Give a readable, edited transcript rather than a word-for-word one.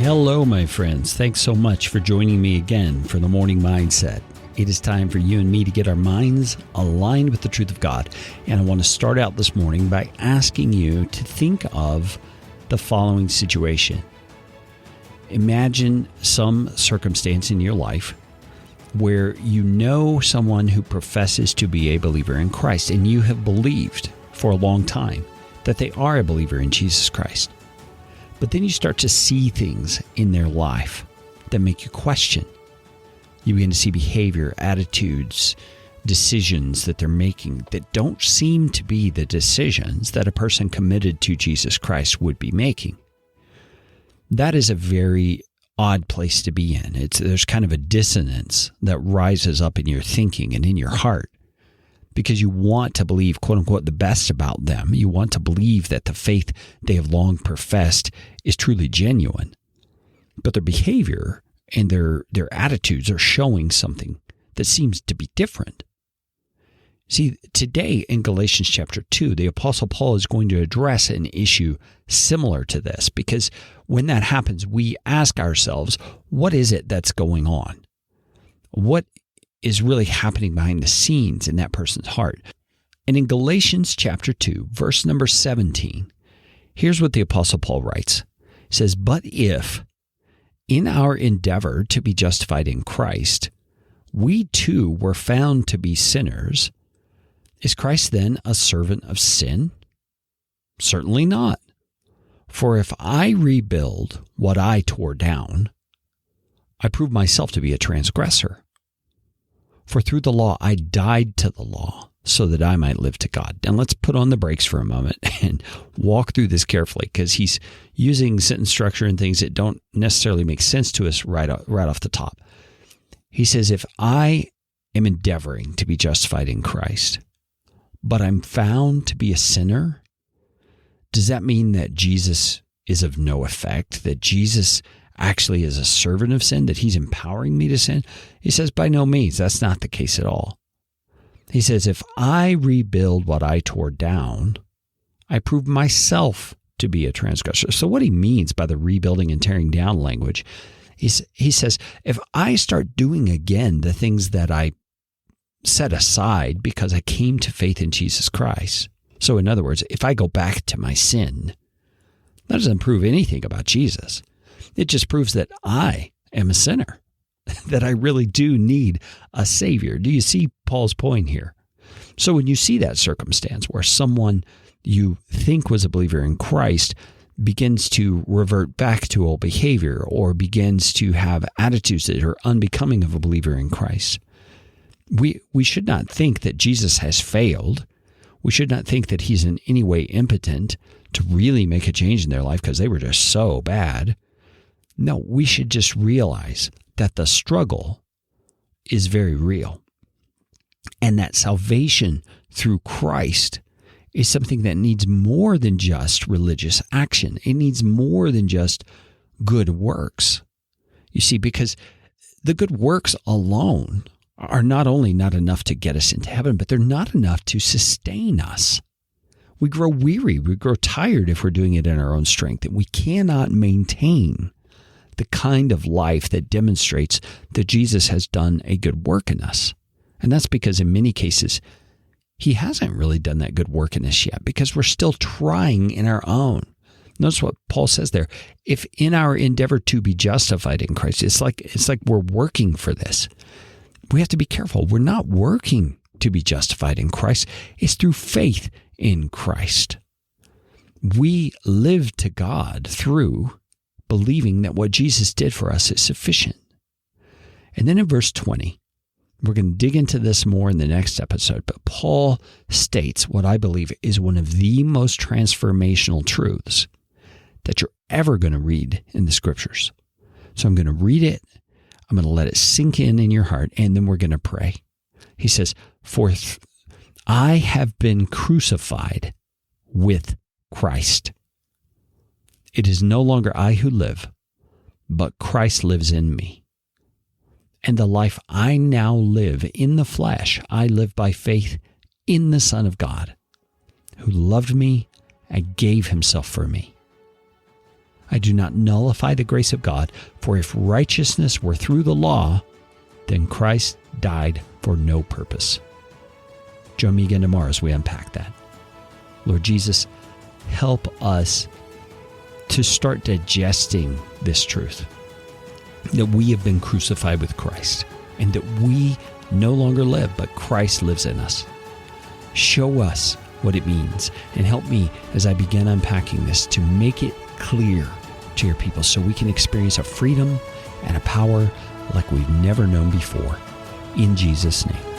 Hello, my friends. Thanks so much for joining me again for the Morning Mindset. It is time for you and me to get our minds aligned with the truth of God. And I want to start out this morning by asking you to think of the following situation. Imagine some circumstance in your life where you know someone who professes to be a believer in Christ, and you have believed for a long time that they are a believer in Jesus Christ. But then you start to see things in their life that make you question. You begin to see behavior, attitudes, decisions that they're making that don't seem to be the decisions that a person committed to Jesus Christ would be making. That is a very odd place to be in. There's kind of a dissonance that rises up in your thinking and in your heart because you want to believe, quote unquote, the best about them. You want to believe that the faith they have long professed is truly genuine. But their behavior and their attitudes are showing something that seems to be different. See, today in Galatians chapter 2, the Apostle Paul is going to address an issue similar to this, because when that happens, we ask ourselves, what is it that's going on? What is really happening behind the scenes in that person's heart? And in Galatians chapter 2, verse number 17, here's what the Apostle Paul writes. He says, "But if, in our endeavor to be justified in Christ, we too were found to be sinners, is Christ then a servant of sin? Certainly not. For if I rebuild what I tore down, I prove myself to be a transgressor. For through the law I died to the law, so that I might live to God." And let's put on the brakes for a moment and walk through this carefully, because he's using sentence structure and things that don't necessarily make sense to us right off the top. He says, if I am endeavoring to be justified in Christ, but I'm found to be a sinner, does that mean that Jesus is of no effect, that Jesus actually is a servant of sin, that he's empowering me to sin? He says, by no means. That's not the case at all. He says, if I rebuild what I tore down, I prove myself to be a transgressor. So what he means by the rebuilding and tearing down language is, he says, if I start doing again the things that I set aside because I came to faith in Jesus Christ. So in other words, if I go back to my sin, that doesn't prove anything about Jesus. It just proves that I am a sinner, that I really do need a Savior. Do you see Paul's point here? So when you see that circumstance where someone you think was a believer in Christ begins to revert back to old behavior or begins to have attitudes that are unbecoming of a believer in Christ, we should not think that Jesus has failed. We should not think that he's in any way impotent to really make a change in their life because they were just so bad. No, we should just realize that the struggle is very real, and that salvation through Christ is something that needs more than just religious action. It needs more than just good works. You see, because the good works alone are not only not enough to get us into heaven, but they're not enough to sustain us. We grow weary, we grow tired if we're doing it in our own strength, and we cannot maintain the kind of life that demonstrates that Jesus has done a good work in us. And that's because in many cases, he hasn't really done that good work in us yet, because we're still trying in our own. Notice what Paul says there. If in our endeavor to be justified in Christ, it's like we're working for this. We have to be careful. We're not working to be justified in Christ. It's through faith in Christ. We live to God through believing that what Jesus did for us is sufficient. And then in verse 20, we're going to dig into this more in the next episode, but Paul states what I believe is one of the most transformational truths that you're ever going to read in the Scriptures. So I'm going to read it. I'm going to let it sink in your heart, and then we're going to pray. He says, "For I have been crucified with Christ. It is no longer I who live, but Christ lives in me. And the life I now live in the flesh, I live by faith in the Son of God, who loved me and gave himself for me. I do not nullify the grace of God, for if righteousness were through the law, then Christ died for no purpose. Join me again tomorrow as we unpack that. Lord Jesus, help us to start digesting this truth, that we have been crucified with Christ and that we no longer live, but Christ lives in us. Show us what it means and help me as I begin unpacking this to make it clear to your people so we can experience a freedom and a power like we've never known before. In Jesus' name.